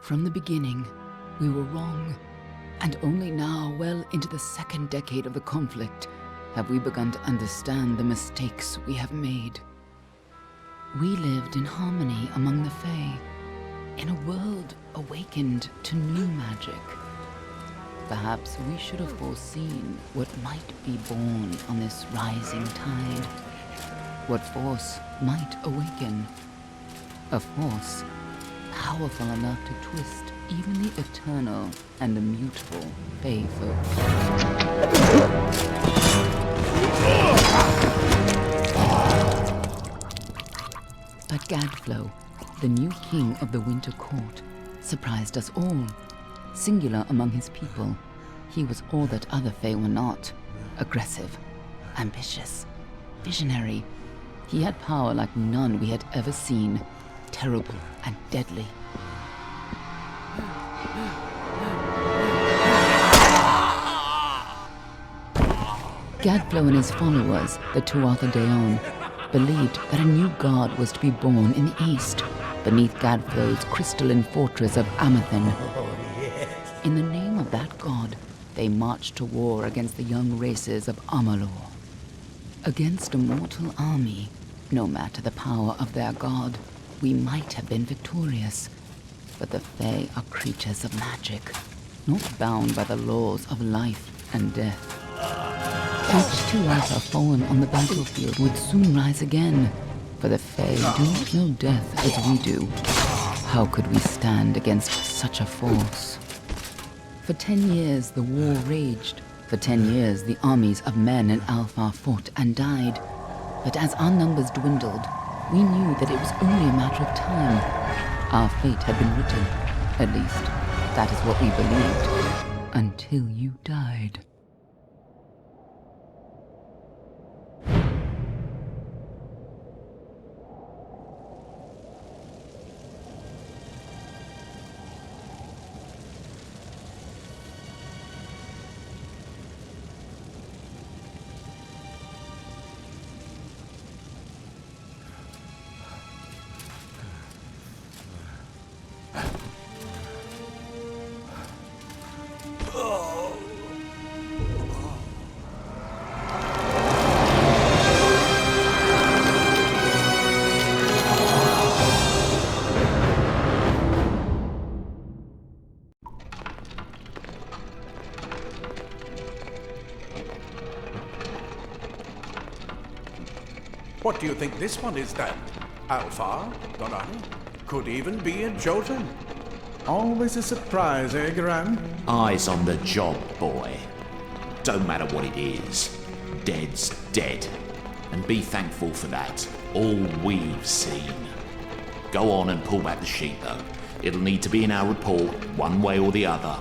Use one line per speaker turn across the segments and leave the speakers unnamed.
From the beginning, we were wrong, and only now, well into the second decade of the conflict, have we begun to understand the mistakes we have made. We lived in harmony among the Fae, in a world awakened to new magic. Perhaps we should have foreseen what might be born on this rising tide. What force might awaken. A force powerful enough to twist even the eternal and immutable Fae folk. But Gadflow, the new king of the Winter Court, surprised us all. Singular among his people, he was all that other Fae were not. Aggressive, ambitious, visionary. He had power like none we had ever seen, terrible and deadly. Gadflow and his followers, the Tuatha Deon, believed that a new god was to be born in the east, beneath Gadflow's crystalline fortress of Amathen. In the name of that god, they marched to war against the young races of Amalur. Against a mortal army, no matter the power of their god, we might have been victorious. But the Fae are creatures of magic, not bound by the laws of life and death. Each Tuatha fallen on the battlefield would soon rise again, for the Fae do not know death as we do. How could we stand against such a force? For 10 years the war raged. For 10 years the armies of Men and Alpha fought and died. But as our numbers dwindled, we knew that it was only a matter of time. Our fate had been written. At least, that is what we believed. Until you died.
What do you think this one is then? Alpha? Donati? Could even be a Jotun. Always a surprise, eh, Gran?
Eyes on the job, boy. Don't matter what it is. Dead's dead. And be thankful for that. All we've seen. Go on and pull back the sheet, though. It'll need to be in our report, one way or the other.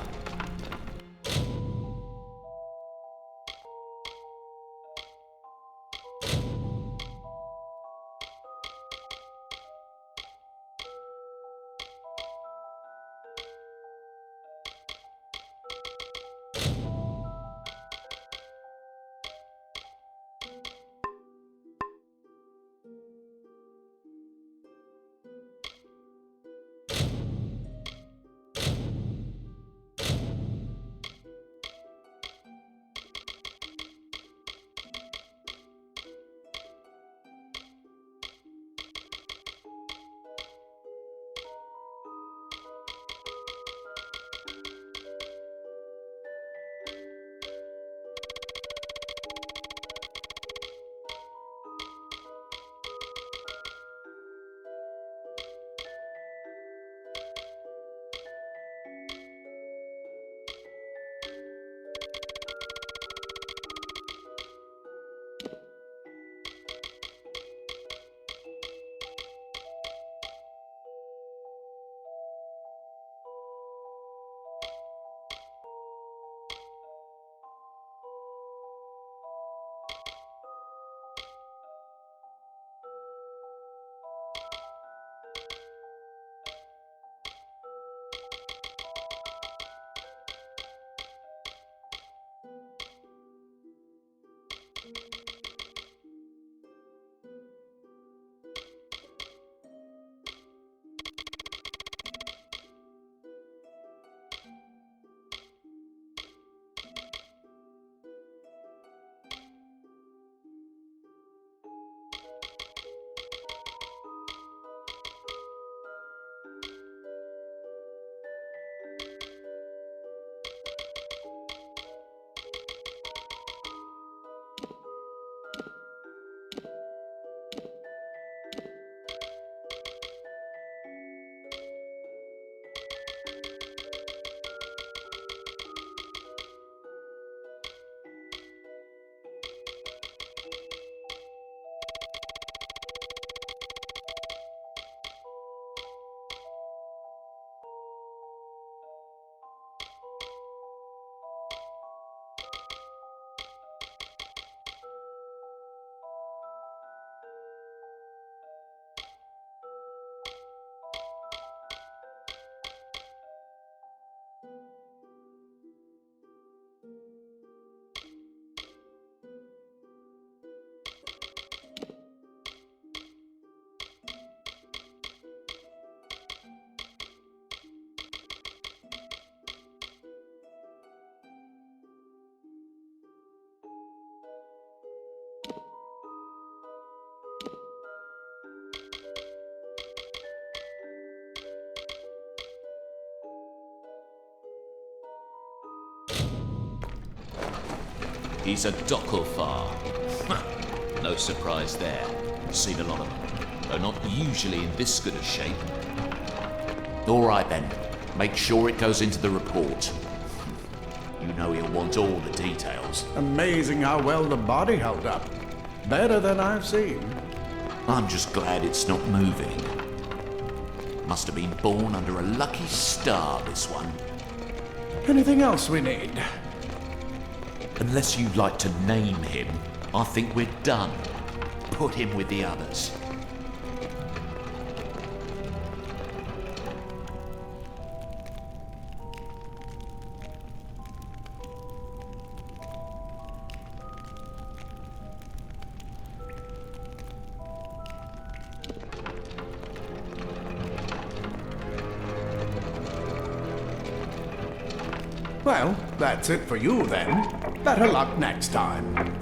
He's a Docklephar. No surprise there. Seen a lot of them, though not usually in this good a shape. All right then. Make sure it goes into the report. You know he'll want all the details.
Amazing how well the body held up. Better than I've seen.
I'm just glad it's not moving. Must have been born under a lucky star, this one.
Anything else we need?
Unless you'd like to name him, I think we're done. Put him with the others.
Well, that's it for you then. Better luck next time.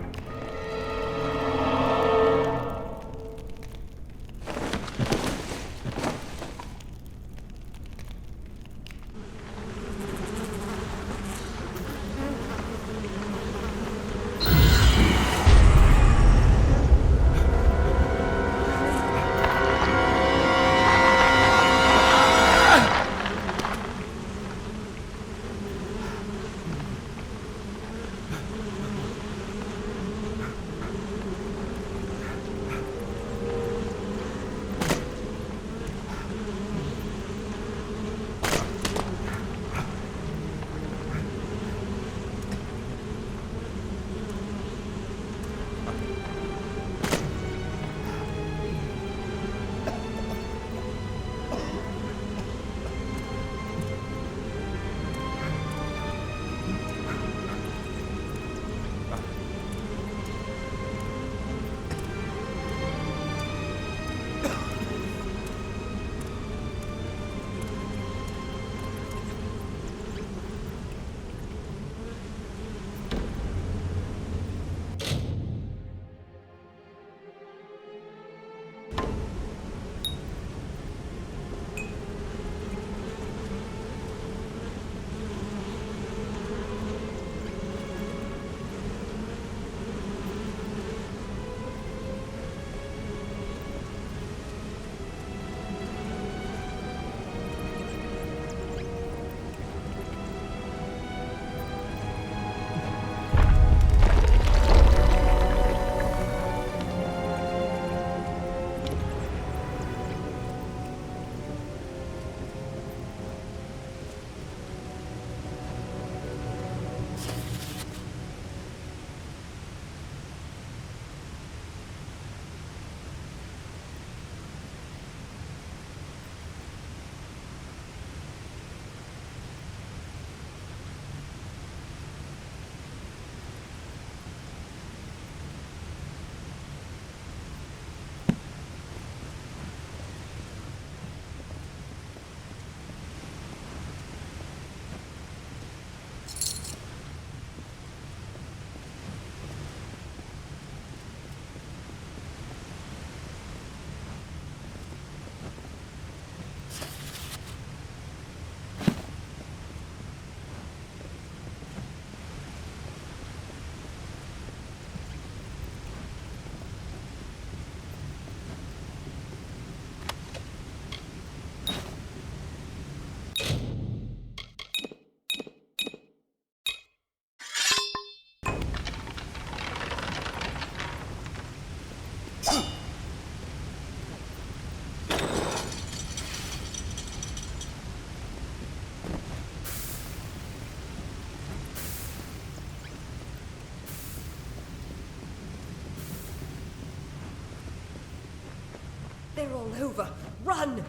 They're all over. Run!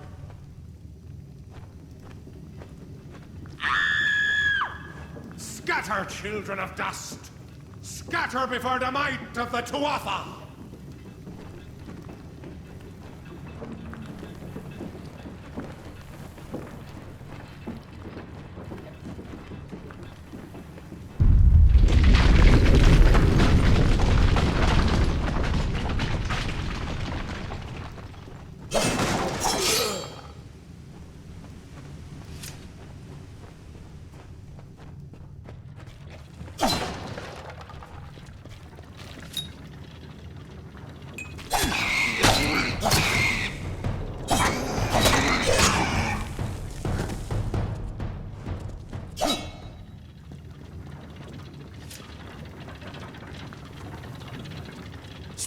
Scatter, children of dust! Scatter before the might of the Tuatha!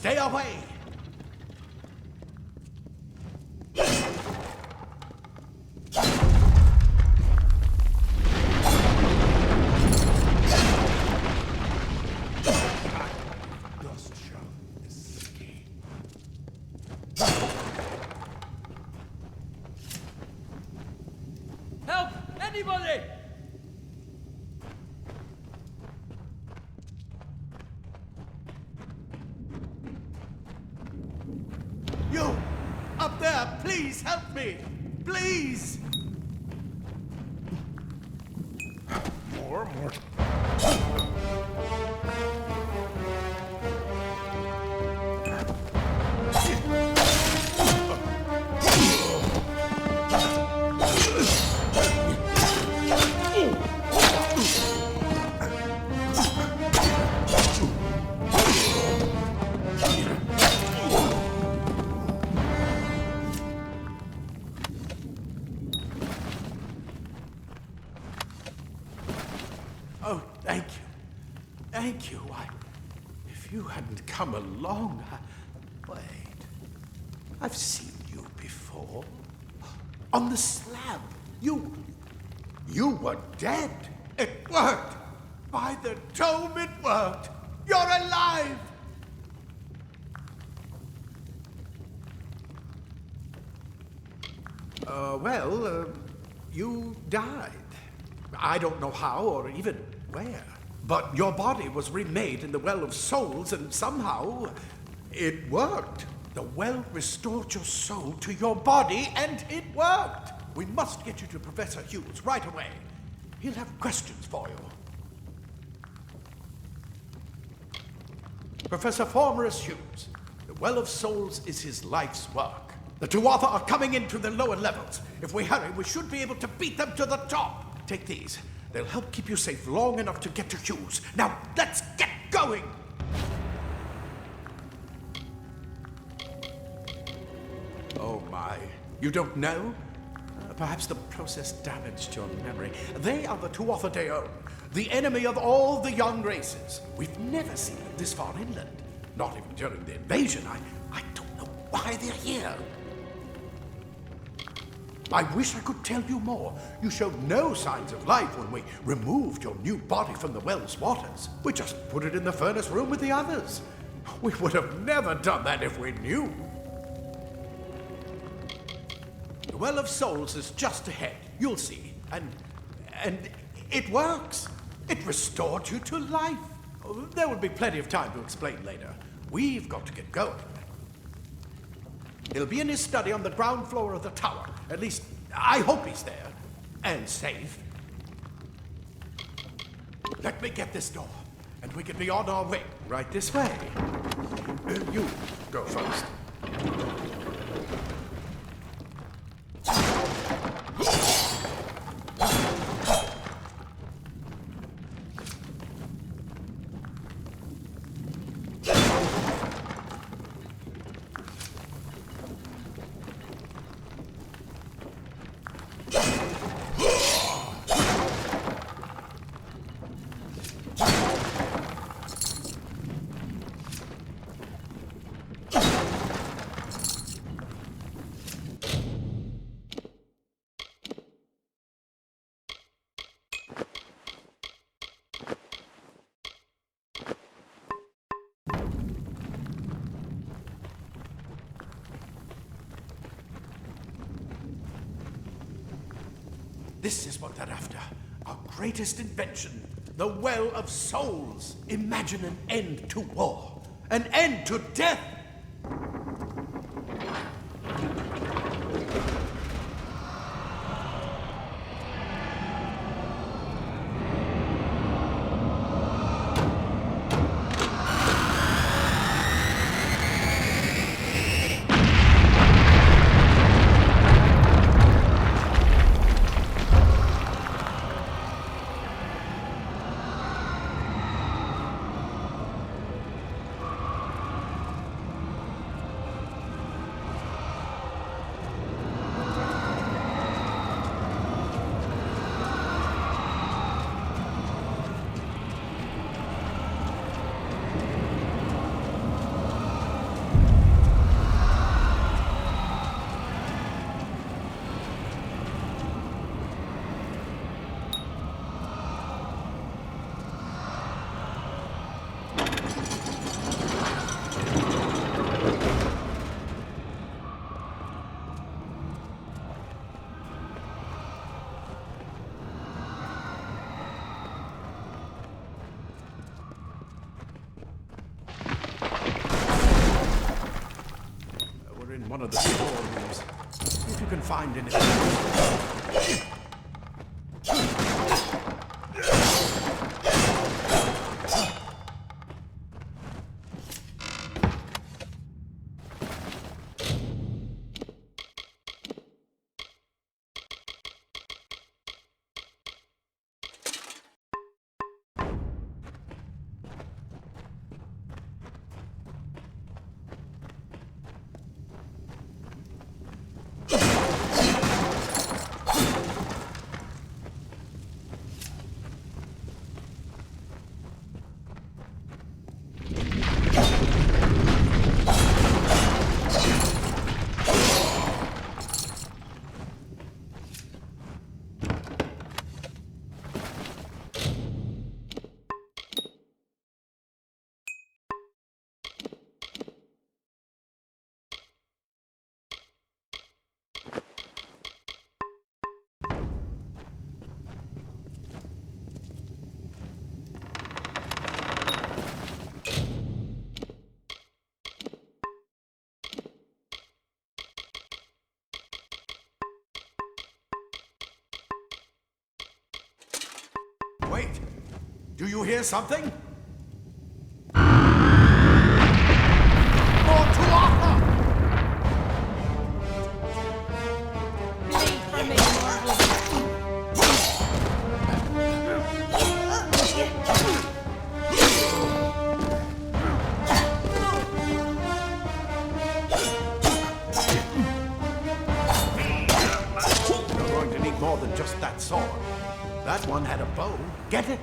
Stay away!
Dust shall escape.
Help! Anybody!
You! Up there, please help me! Please!
More.
Oh, thank you. Thank you. If you hadn't come along, wait. I've seen you before. On the slab. You were dead. It worked. By the dome, it worked. You're alive. You died. I don't know how or even where. But your body was remade in the Well of Souls, and somehow it worked. The well restored your soul to your body, and it worked. We must get you to Professor Hughes right away. He'll have questions for you. Professor Formerus Hughes, the Well of Souls is his life's work. The Tuatha are coming into the lower levels. If we hurry, we should be able to beat them to the top. Take these. They'll help keep you safe long enough to get to Hughes. Now, let's get going! Oh my, you don't know? Perhaps the process damaged your memory. They are the Tuatha De'On, the enemy of all the young races. We've never seen them this far inland. Not even during the invasion. I don't know why they're here. I wish I could tell you more. You showed no signs of life when we removed your new body from the well's waters. We just put it in the furnace room with the others. We would have never done that if we knew. The Well of Souls is just ahead. You'll see. And it works. It restored you to life. There will be plenty of time to explain later. We've got to get going. He'll be in his study on the ground floor of the tower. At least, I hope he's there. And safe. Let me get this door, and we can be on our way. Right this way. You go first. This is what they're after. Our greatest invention. The Well of Souls. Imagine an end to war. An end to death. of the storerooms. If you can find anything. Wait! Do you hear something? More Tuatha!
Leave from me, mortal.
You're going to need more than just that sword. That one had a bow. Get it?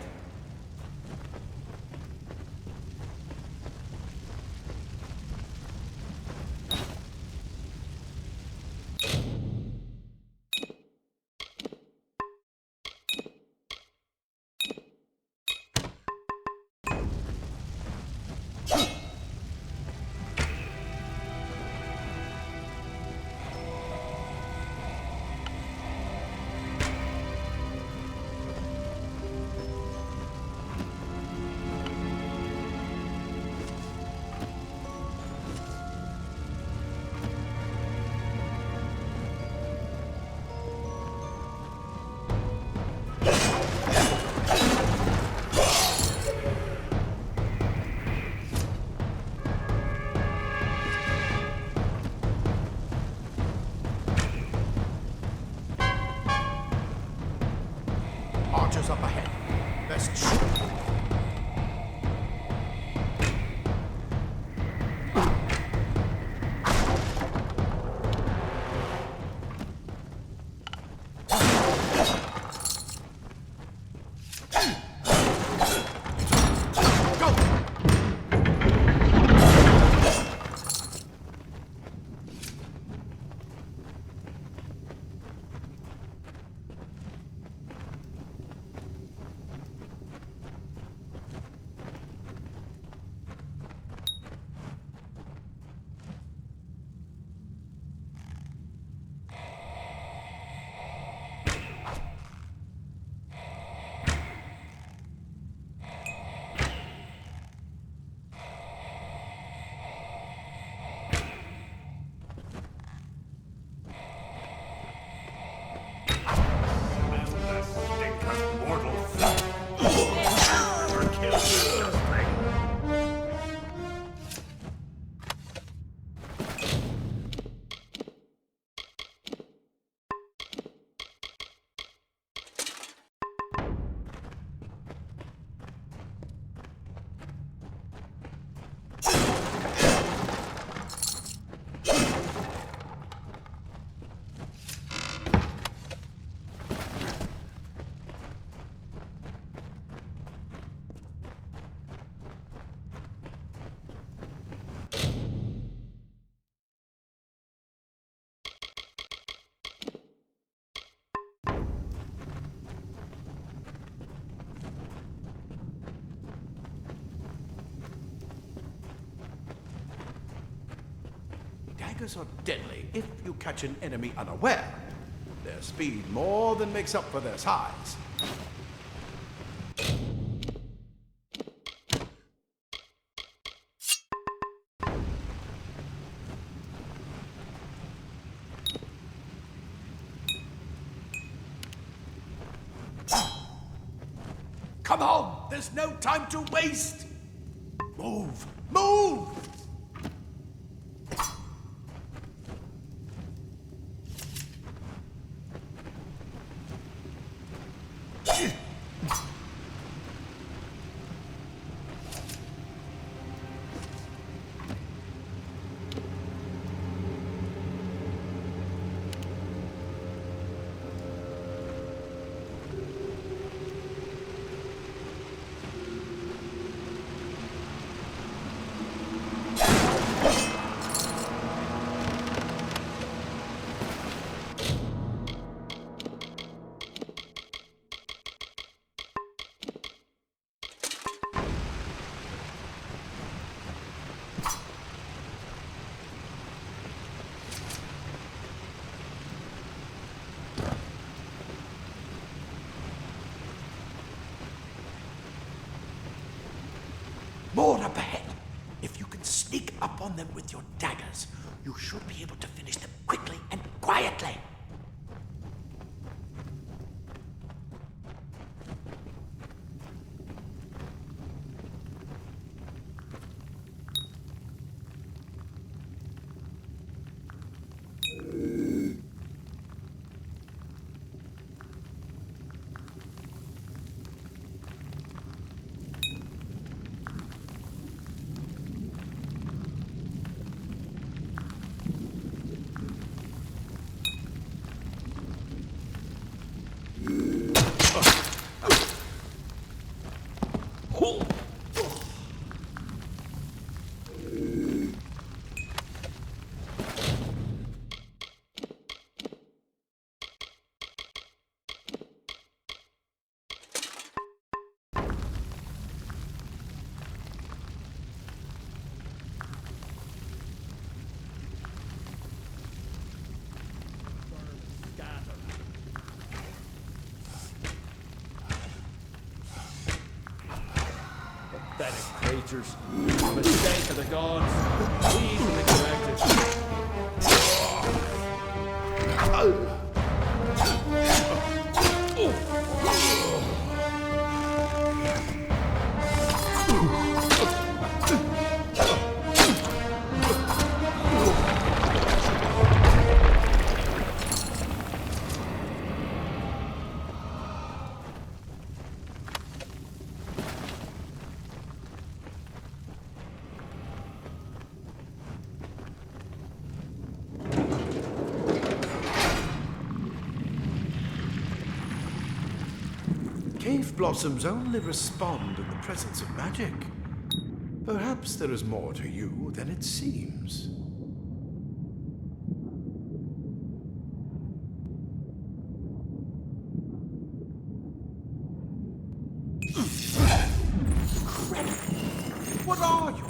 Archers up ahead. Best shoot. Daggers are deadly if you catch an enemy unaware. Their speed more than makes up for their size. Come on! There's no time to waste! Move! Move! More up ahead. If you can sneak up on them with your daggers, you should be able to finish them quickly and quietly.
Pathetic creatures. A mistake of the gods. Easily corrected.
Cave blossoms only respond in the presence of magic. Perhaps there is more to you than it seems. What are you?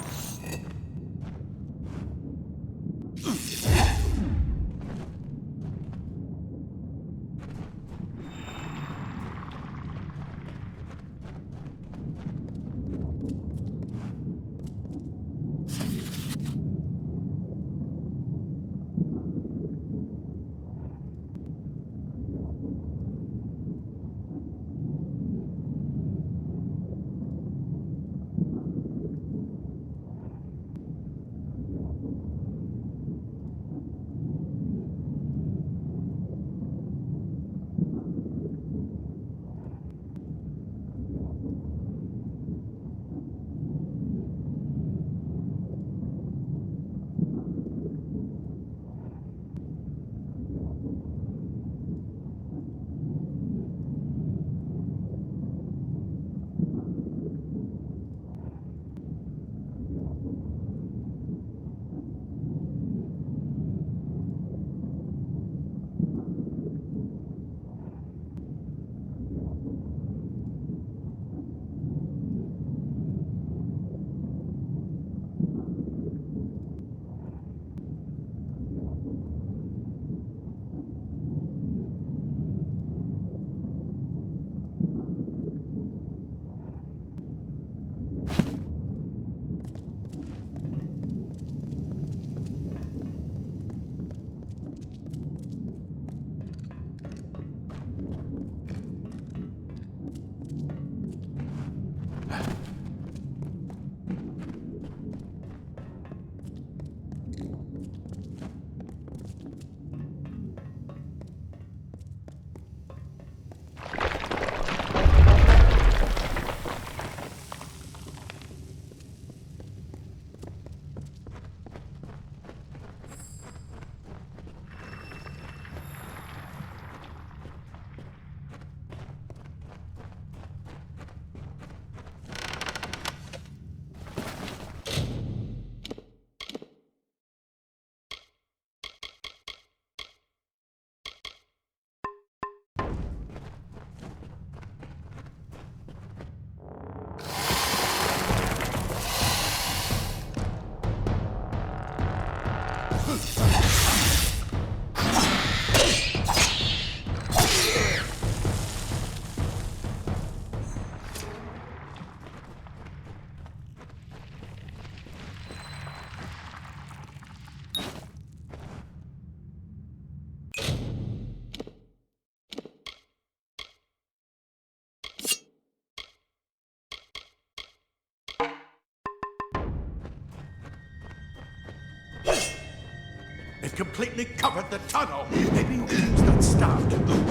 They've completely covered the tunnel. Maybe you can use that staff to burn the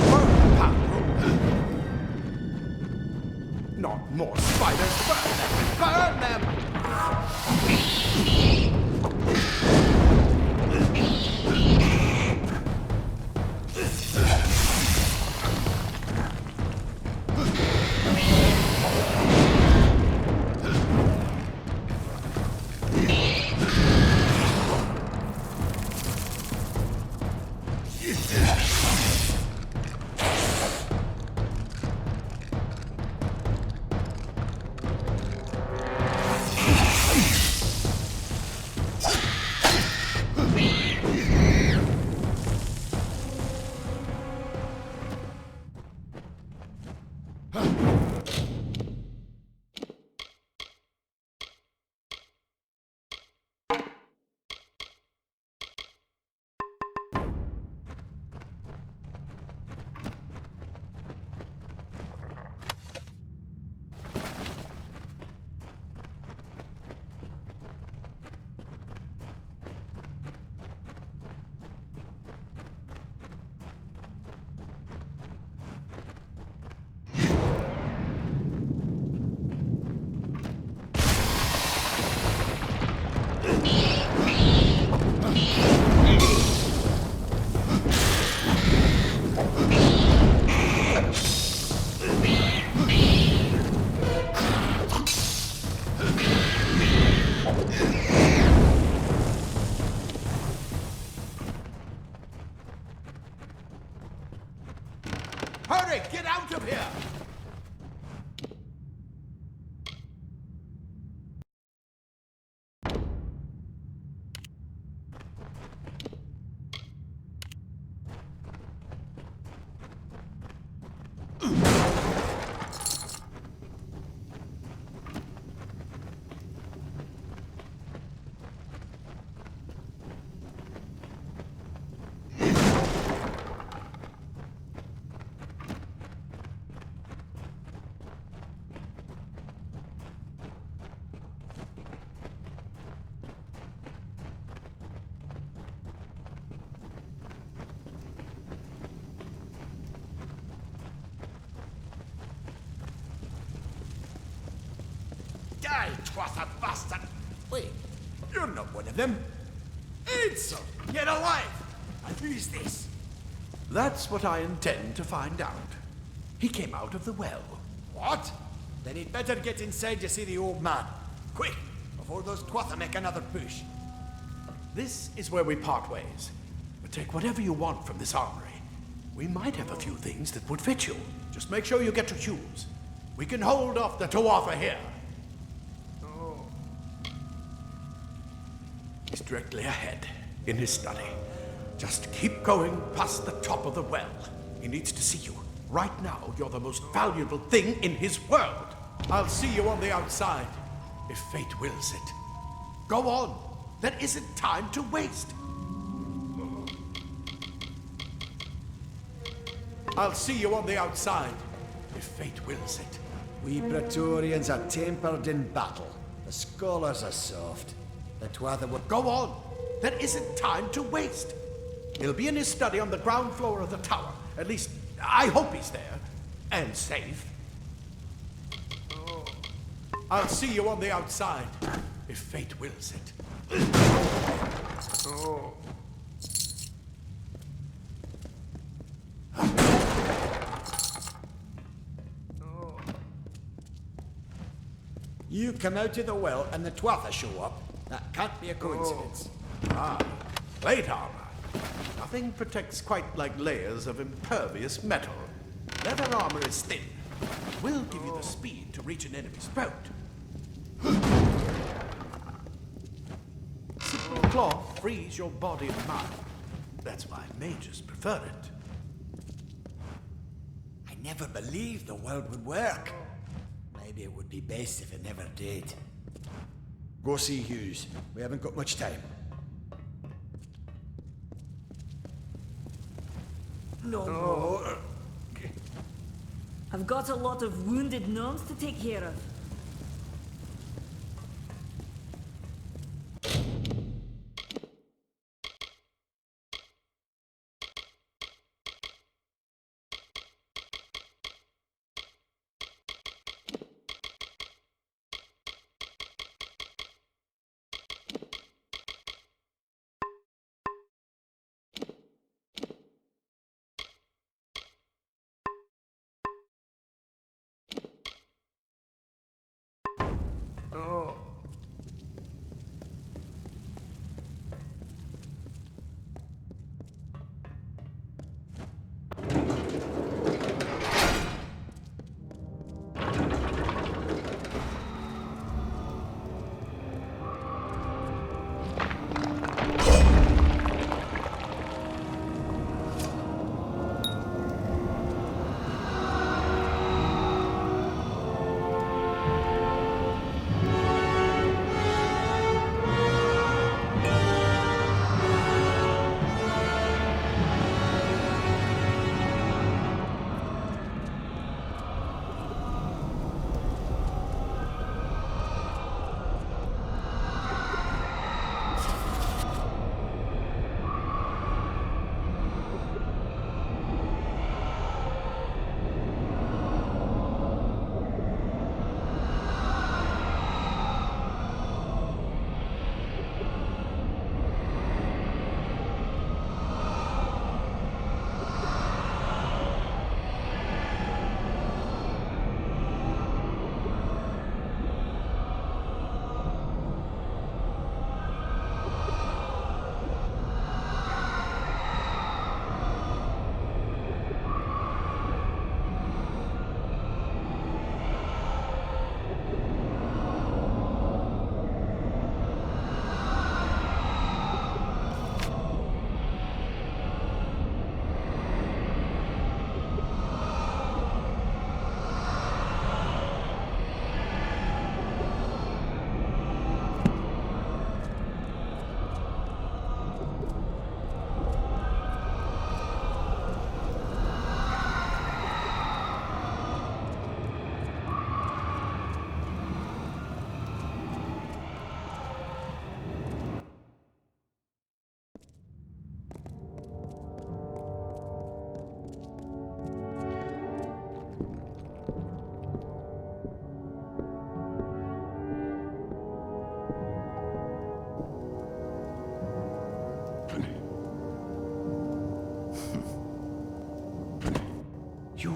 path through. Not more spiders. Burn them! Burn them! Hurry, get out of here!
Die, Twatha bastard! Wait, you're not one of them. Ansel, get alive! And who's this?
That's what I intend to find out. He came out of the well.
What? Then he'd better get inside to see the old man. Quick, before those Twatha make another push.
This is where we part ways. But take whatever you want from this armory. We might have a few things that would fit you. Just make sure you get your shoes. We can hold off the Tuatha here. He's directly ahead, in his study. Just keep going past the top of the well. He needs to see you. Right now, you're the most valuable thing in his world. I'll see you on the outside, if fate wills it. Go on. There isn't time to waste. I'll see you on the outside, if fate wills it.
We Praetorians are tempered in battle. The scholars are soft. The Twatha will...
Go on. There isn't time to waste. He'll be in his study on the ground floor of the tower. At least, I hope he's there. And safe. I'll see you on the outside, if fate wills it.
You come out of the well and the Twatha show up. That can't be a coincidence.
Plate armor. Nothing protects quite like layers of impervious metal. Leather armor is thin. Will give you the speed to reach an enemy's boat. Simple cloth frees your body and mind. That's why mages prefer it.
I never believed the world would work. Maybe it would be best if it never did. Go see Hughes. We haven't got much time.
No. I've got a lot of wounded gnomes to take care of.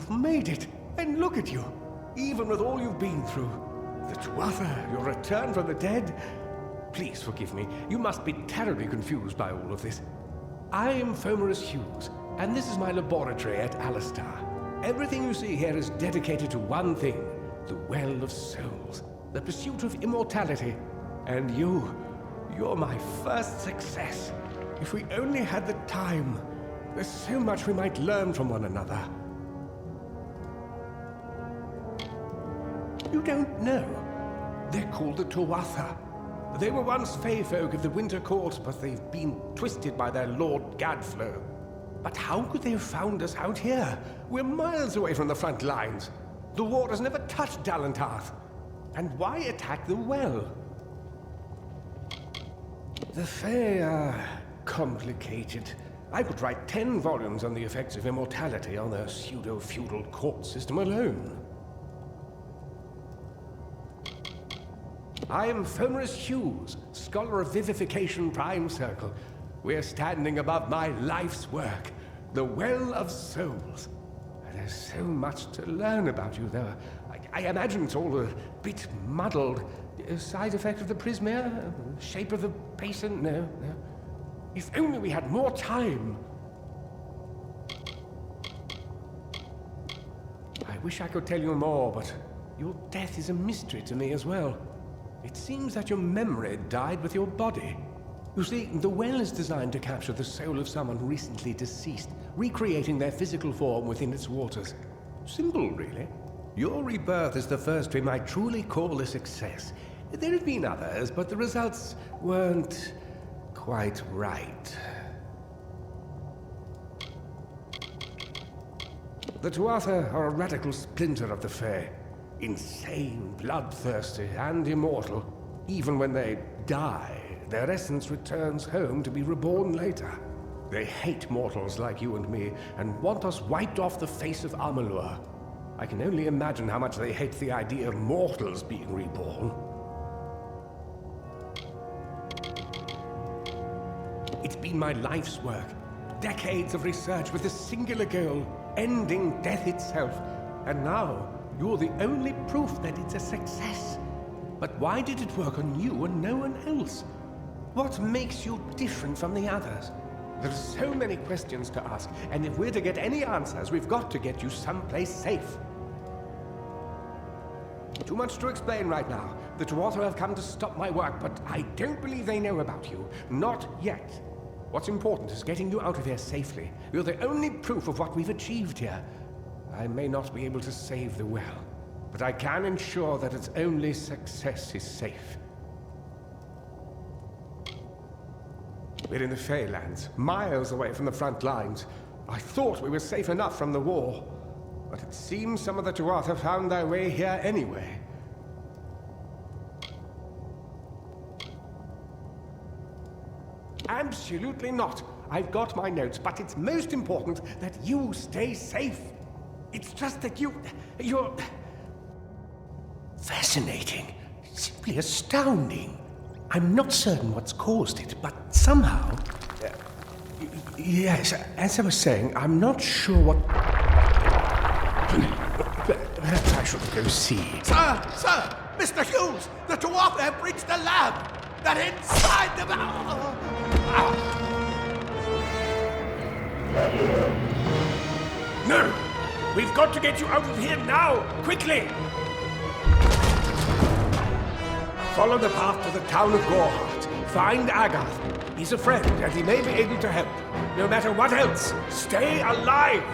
You've made it! And look at you! Even with all you've been through. The Tuatha, your return from the dead. Please forgive me. You must be terribly confused by all of this. I am Fomerus Hughes, and this is my laboratory at Alistar. Everything you see here is dedicated to one thing, the Well of Souls, the pursuit of immortality. And you're my first success. If we only had the time, there's so much we might learn from one another. You don't know. They're called the Tuatha. They were once Fey folk of the Winter Court, but they've been twisted by their Lord Gadflow. But how could they have found us out here? We're miles away from the front lines. The war has never touched Dalentarth. And why attack the well? The Fey are complicated. I could write 10 volumes on the effects of immortality on their pseudo-feudal court system alone. I am Fomerus Hughes, Scholar of Vivification Prime Circle. We're standing above my life's work, the Well of Souls. There's so much to learn about you, though. I imagine it's all a bit muddled. A side effect of the prismere? Shape of the basin? No. If only we had more time. I wish I could tell you more, but your death is a mystery to me as well. It seems that your memory died with your body. You see, the well is designed to capture the soul of someone recently deceased, recreating their physical form within its waters. Simple, really. Your rebirth is the first we might truly call a success. There have been others, but the results weren't quite right. The Tuatha are a radical splinter of the Fae. Insane, bloodthirsty, and immortal. Even when they die, their essence returns home to be reborn later. They hate mortals like you and me, and want us wiped off the face of Amalur. I can only imagine how much they hate the idea of mortals being reborn. It's been my life's work. Decades of research with a singular goal, ending death itself. And now, you're the only proof that it's a success. But why did it work on you and no one else? What makes you different from the others? There are so many questions to ask, and if we're to get any answers, we've got to get you someplace safe. Too much to explain right now. The Tuatha have come to stop my work, but I don't believe they know about you. Not yet. What's important is getting you out of here safely. You're the only proof of what we've achieved here. I may not be able to save the well, but I can ensure that its only success is safe. We're in the Feylands, miles away from the front lines. I thought we were safe enough from the war, but it seems some of the Tuatha found their way here anyway. Absolutely not. I've got my notes, but it's most important that you stay safe. It's just that you're... fascinating. Simply astounding. I'm not certain what's caused it, but somehow... yes, as I was saying, I'm not sure what... Perhaps I should go see.
Sir! Mr. Hughes! The Tuatha have breached the lab! They're inside the...
No! We've got to get you out of here now! Quickly! Follow the path to the town of Gorhart. Find Agath. He's a friend, and he may be able to help. No matter what else, stay alive!